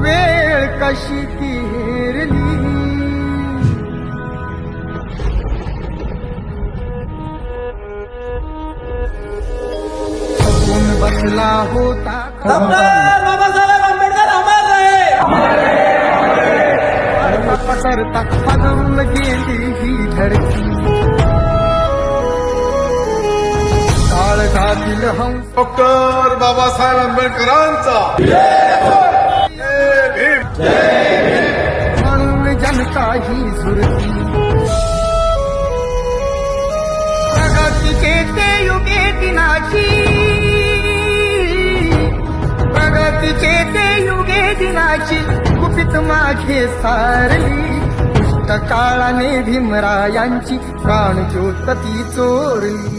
वेळ कशी ती हेरली. थकून बसला होता बाबासाहेब आंबेडकर अमर रहे. पसरता पदवून गेली ही धरती. काळजातील हंस डॉक्टर बाबासाहेब आंबेडकरांचा म्हणून जनता ही झुरती. प्रगतीचे ते युगे दिनाची, प्रगतीचे ते युगे दिनाची गुपित मागे सारली. दुष्ट काळाने भीमरायांची प्राणज्योत ती चोरली.